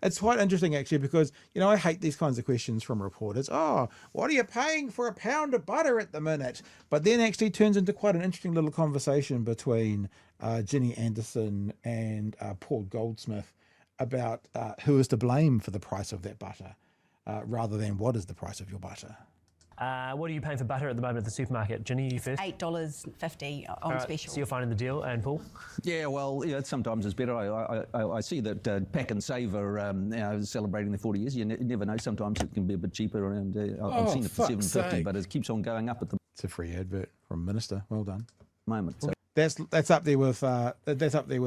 It's quite interesting actually because I hate these kinds of questions from reporters. Oh, what are you paying for a pound of butter at the minute? But then actually turns into quite an interesting little conversation between Ginny Anderson and Paul Goldsmith about who is to blame for the price of that butter, rather than what is the price of your butter. What are you paying for butter at the moment at the supermarket? Ginny, you first? $8.50 on special. So you're finding the deal, and Paul? Yeah, well, sometimes it's better. I see that Pack and Save are celebrating their 40 years. You never know. Sometimes it can be a bit cheaper around. I've seen it for $7.50, but it keeps on going up at the It's a free advert from Minister. Well done. moment. So. That's up there with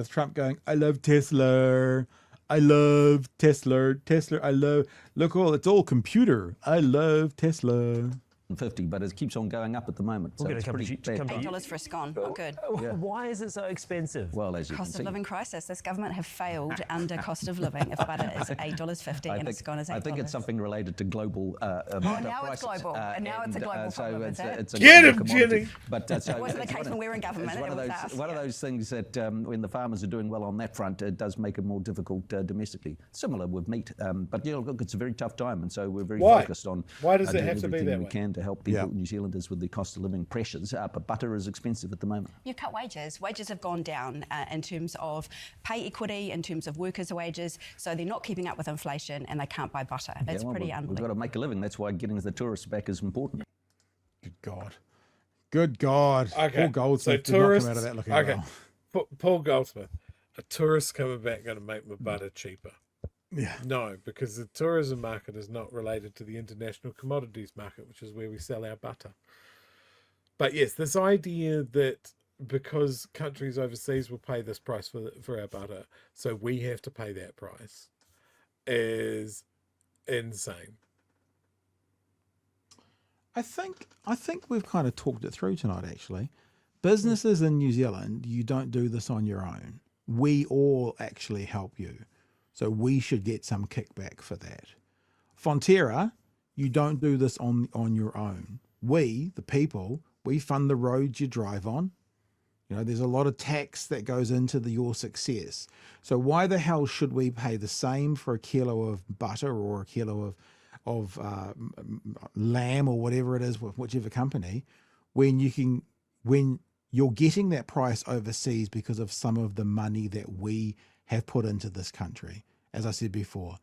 Trump going, I love Tesla. I love Tesla. It's all computer. I love Tesla. 50, but it keeps on going up at the moment. We'll so get it's a pretty bad. $8 for a scone. Not good. Yeah. Why is it so expensive? Well, as you Cost can of see. living crisis. This government have failed under cost of living. If butter is $8.50 and a scone is $8. I think it's something related to global butter now prices. it's global. And now it's a global problem, is it? It's a Get global him, commodity. Ginny! But, It wasn't the case when we were in government. It's one of those things that when the farmers are doing well on that front, it does make it more difficult domestically. Similar with meat. But look, it's a very tough time, and so we're very focused on Why does it doing have to be everything that we way? can to help people, New Zealanders, with the cost of living pressures. But butter is expensive at the moment. You cut wages. Wages have gone down in terms of pay equity, in terms of workers' wages. So they're not keeping up with inflation and they can't buy butter. It's pretty We've unbelievable. got to make a living. That's why getting the tourists back is important. Good God. Okay. Paul Goldsmith So did not tourists, come out of that looking okay. well. Paul Goldsmith, a tourist coming back going to make my butter cheaper? Yeah. No, because the tourism market is not related to the international commodities market, which is where we sell our butter. But yes, this idea that because countries overseas will pay this price for our butter, so we have to pay that price, is insane. I think we've kind of talked it through tonight, actually. Businesses in New Zealand, you don't do this on your own. We all actually help you. So we should get some kickback for that. Fonterra, you don't do this on your own. We, the people, we fund the roads you drive on. There's a lot of tax that goes into your success. So why the hell should we pay the same for a kilo of butter or a kilo of lamb or whatever it is with whichever company, when you're getting that price overseas because of some of the money that we have put into this country? As I said before,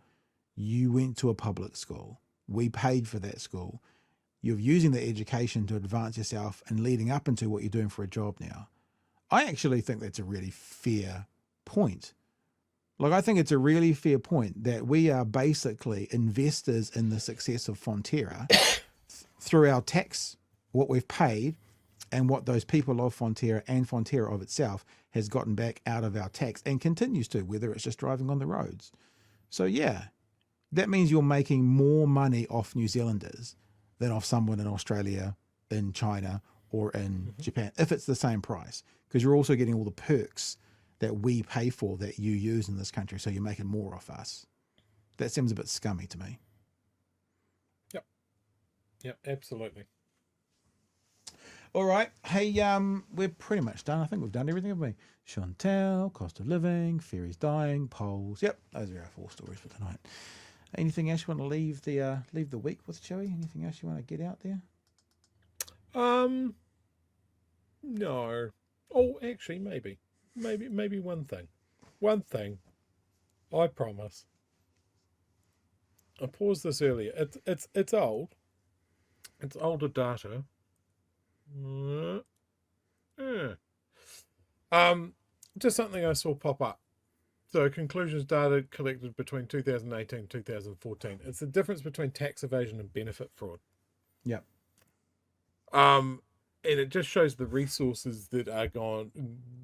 you went to a public school. We paid for that school. You're using the education to advance yourself and leading up into what you're doing for a job now. I actually think that's a really fair point. I think it's a really fair point that we are basically investors in the success of Fonterra through our tax, what we've paid, and what those people of Fonterra and Fonterra of itself has gotten back out of our tax and continues to, whether it's just driving on the roads. So yeah, that means you're making more money off New Zealanders than off someone in Australia, in China, or in Japan, if it's the same price, because you're also getting all the perks that we pay for that you use in this country, so you're making more off us. That seems a bit scummy to me. Yep, absolutely. All right. Hey, we're pretty much done. I think we've done everything, haven't we? Chantel, cost of living, fairies dying, polls. Yep, those are our 4 stories for tonight. Anything else you want to leave the week with, Chewie? Anything else you want to get out there? No. Oh, actually, maybe one thing. One thing. I promise. I paused this earlier. It's old. It's older data. Just something I saw pop up. So conclusions data collected between 2018 and 2014. It's the difference between tax evasion and benefit fraud. Yep. And it just shows the resources that are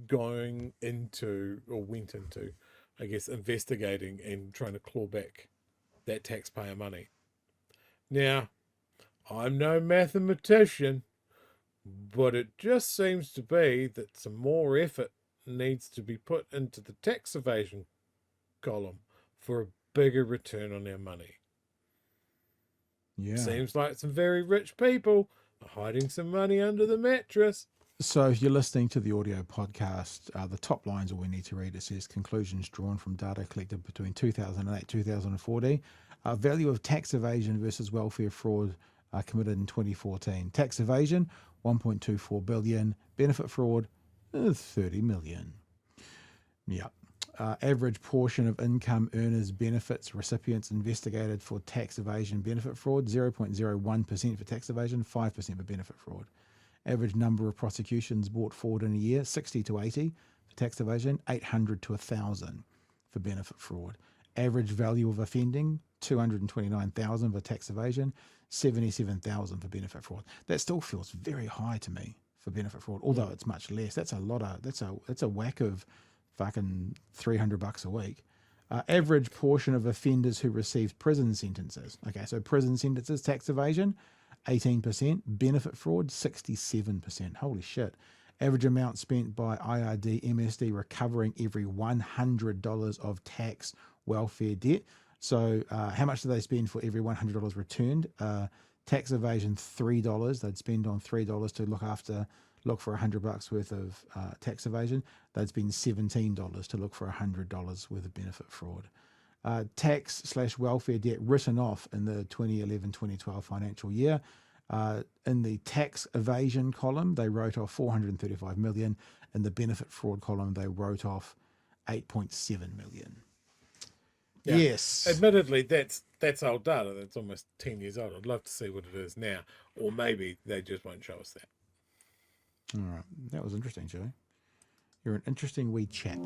going into, or went into, I guess, investigating and trying to claw back that taxpayer money. Now, I'm no mathematician, but it just seems to be that some more effort needs to be put into the tax evasion column for a bigger return on our money. Yeah. Seems like some very rich people are hiding some money under the mattress. So if you're listening to the audio podcast, the top lines all we need to read. It says conclusions drawn from data collected between 2008 2014. Value of tax evasion versus welfare fraud committed in 2014. Tax evasion, 1.24 billion. Benefit fraud, 30 million. Yeah. Average portion of income earners, benefits, recipients investigated for tax evasion, benefit fraud, 0.01% for tax evasion, 5% for benefit fraud. Average number of prosecutions brought forward in a year, 60 to 80 for tax evasion, 800 to 1,000 for benefit fraud. Average value of offending, 229,000 for tax evasion, 77,000 for benefit fraud. That still feels very high to me for benefit fraud, although it's much less. That's a lot of that's a whack of fucking $300 a week. Average portion of offenders who received prison sentences. Okay, so prison sentences, tax evasion, 18%, benefit fraud, 67%. Holy shit. Average amount spent by IRD, MSD recovering every $100 of tax welfare debt. So how much do they spend for every $100 returned? Tax evasion, $3. They'd spend on $3 to look for $100 worth of tax evasion. They'd spend $17 to look for $100 worth of benefit fraud. Tax/welfare debt written off in the 2011-2012 financial year. In the tax evasion column, they wrote off 435 million. In the benefit fraud column, they wrote off 8.7 million. Yeah. Yes. Admittedly, that's old data. That's almost 10 years old. I'd love to see what it is now. Or maybe they just won't show us that. All right. That was interesting, Joey. You're an interesting wee chap.